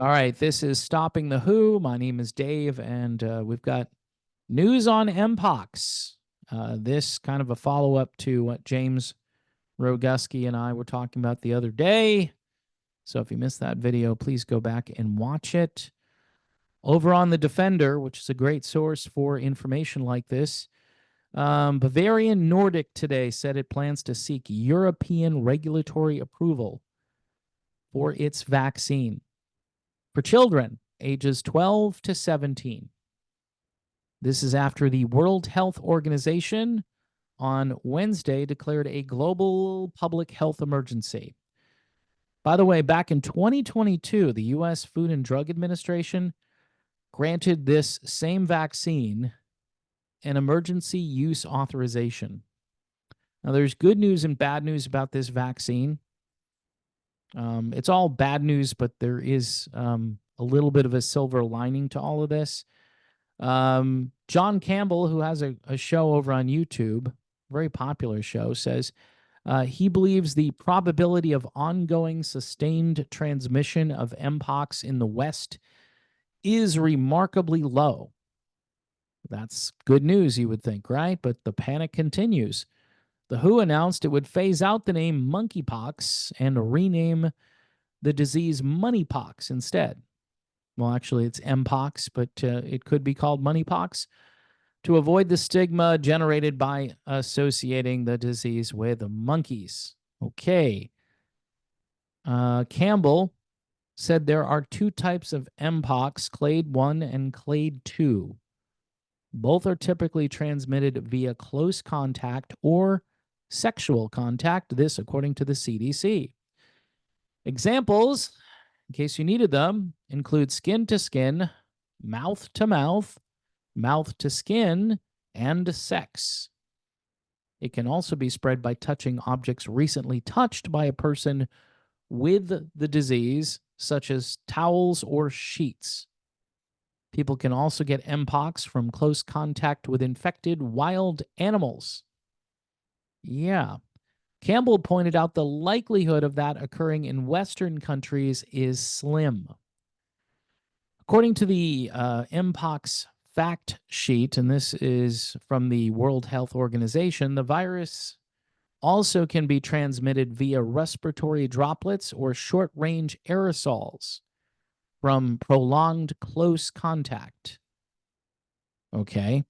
All right, this is Stopping the Who. My name is Dave, and we've got news on MPOX. This kind of a follow-up to what James Roguski and I were talking about the other day. So if you missed that video, please go back and watch it. Over on The Defender, which is a great source for information like this, Bavarian Nordic today said it plans to seek European regulatory approval for its vaccine for children ages 12 to 17. This is after the World Health Organization on Wednesday declared a global public health emergency. By the way, back in 2022, the U.S. Food and Drug Administration granted this same vaccine an emergency use authorization. Now, there's good news and bad news about this vaccine. It's all bad news, but there is a little bit of a silver lining to all of this. John Campbell, who has a show over on YouTube, very popular show, says he believes the probability of ongoing sustained transmission of MPOX in the West is remarkably low. That's good news, you would think, right? But the panic continues. The WHO announced it would phase out the name monkeypox and rename the disease moneypox instead. Well, actually, it's MPOX, but it could be called moneypox to avoid the stigma generated by associating the disease with monkeys. Okay. Campbell said there are two types of MPOX, clade 1 and clade 2. Both are typically transmitted via close contact or sexual contact, this according to the CDC. Examples, in case you needed them, include skin to skin, mouth to mouth, mouth to skin, and sex. It can also be spread by touching objects recently touched by a person with the disease, such as towels or sheets. People can also get MPOX from close contact with infected wild animals. Yeah. Campbell pointed out the likelihood of that occurring in Western countries is slim. According to the MPOX fact sheet, and this is from the World Health Organization, the virus also can be transmitted via respiratory droplets or short-range aerosols from prolonged close contact. Okay.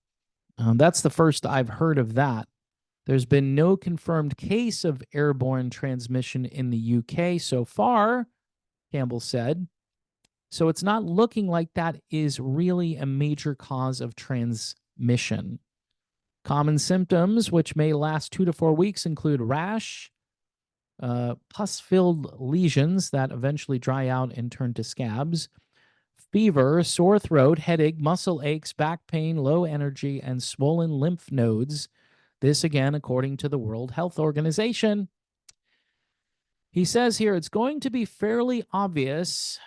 That's the first I've heard of that. There's been no confirmed case of airborne transmission in the UK so far, Campbell said. So it's not looking like that is really a major cause of transmission. Common symptoms, which may last 2 to 4 weeks, include rash, pus-filled lesions that eventually dry out and turn to scabs, fever, sore throat, headache, muscle aches, back pain, low energy, and swollen lymph nodes. This, again, according to the World Health Organization. He says here it's going to be fairly obvious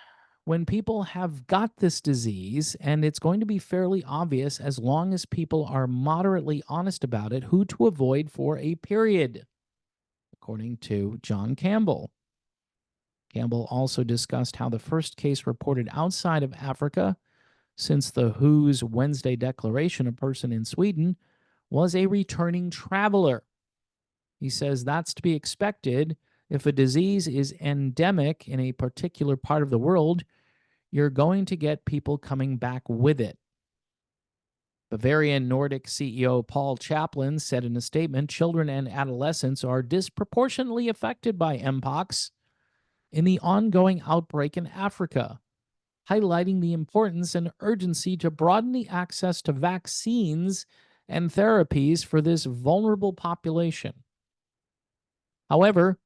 when people have got this disease, and it's going to be fairly obvious as long as people are moderately honest about it, who to avoid for a period, according to John Campbell. Campbell also discussed how the first case reported outside of Africa since the WHO's Wednesday declaration, a person in Sweden, was a returning traveler. He says that's to be expected. If a disease is endemic in a particular part of the world, you're going to get people coming back with it. Bavarian Nordic CEO Paul Chaplin said in a statement, children and adolescents are disproportionately affected by MPOX in the ongoing outbreak in Africa, highlighting the importance and urgency to broaden the access to vaccines and therapies for this vulnerable population. However,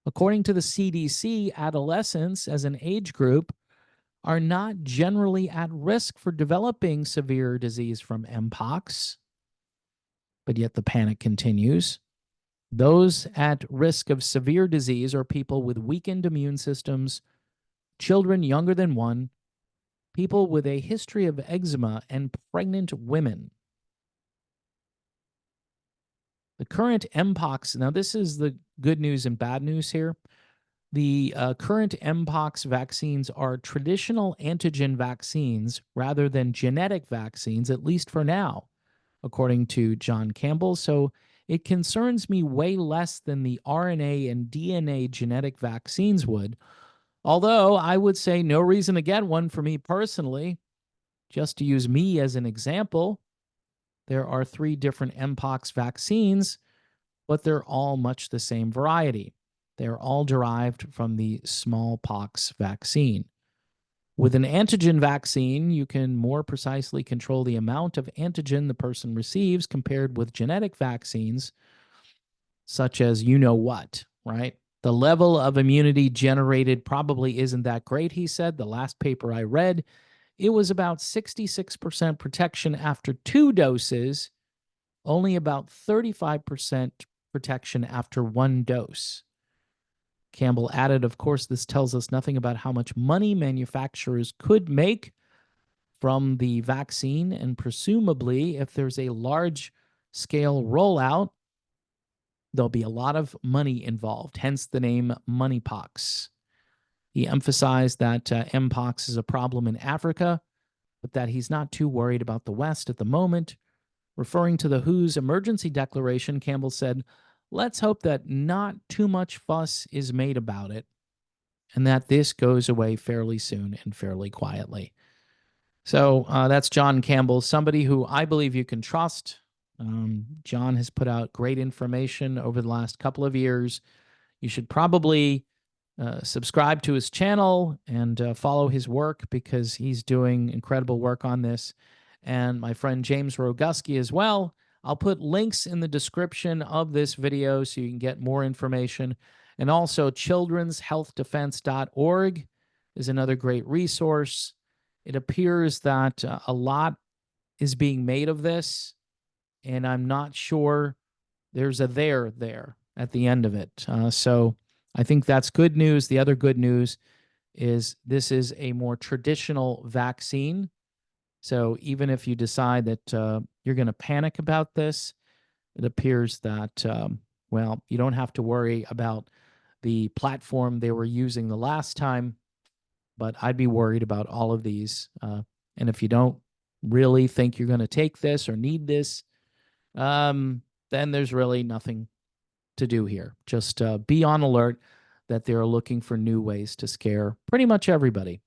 according to the CDC, adolescents as an age group are not generally at risk for developing severe disease from MPOX, but yet the panic continues. Those at risk of severe disease are people with weakened immune systems, children younger than 1, people with a history of eczema, and pregnant women. The current MPOX, now this is the good news and bad news here. The current MPOX vaccines are traditional antigen vaccines rather than genetic vaccines, at least for now, according to John Campbell. So it concerns me way less than the RNA and DNA genetic vaccines would. Although I would say no reason to get one for me personally. Just to use me as an example, there are 3 different MPOX vaccines, but they're all much the same variety. They're all derived from the smallpox vaccine. With an antigen vaccine, you can more precisely control the amount of antigen the person receives compared with genetic vaccines, such as you know what, right? The level of immunity generated probably isn't that great, he said. The last paper I read, it was about 66% protection after 2 doses, only about 35% protection after 1 dose. Campbell added, of course, this tells us nothing about how much money manufacturers could make from the vaccine, and presumably, if there's a large scale rollout, there'll be a lot of money involved, hence the name moneypox. He emphasized that mpox is a problem in Africa, but that he's not too worried about the West at the moment. Referring to the WHO's emergency declaration, Campbell said, "Let's hope that not too much fuss is made about it and that this goes away fairly soon and fairly quietly." So that's John Campbell, somebody who I believe you can trust. John has put out great information over the last couple of years. You should probably subscribe to his channel and follow his work because he's doing incredible work on this. And my friend James Roguski as well. I'll put links in the description of this video so you can get more information. And also childrenshealthdefense.org is another great resource. It appears that a lot is being made of this, and I'm not sure there's a there at the end of it. So I think that's good news. The other good news is this is a more traditional vaccine. So even if you decide that you're going to panic about this, it appears that, well, you don't have to worry about the platform they were using the last time, but I'd be worried about all of these. And if you don't really think you're going to take this or need this, then there's really nothing to do here. Just be on alert that they're looking for new ways to scare pretty much everybody.